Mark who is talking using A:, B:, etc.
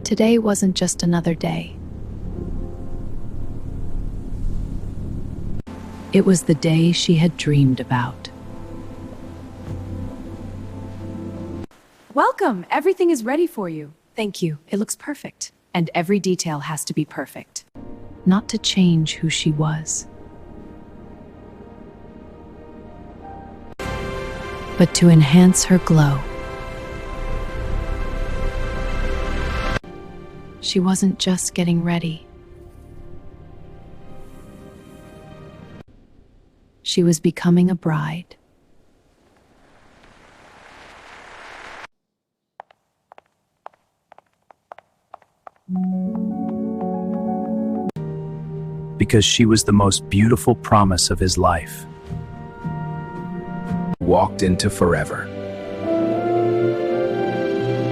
A: Today wasn't just another day. It was the day she had dreamed about.
B: Welcome! Everything is ready for you. Thank you. It looks perfect. And every detail has to be perfect.
A: Not to change who she was, but to enhance her glow. She wasn't just getting ready. She was becoming a bride.
C: Because she was the most beautiful promise of his life.
D: Walked into forever.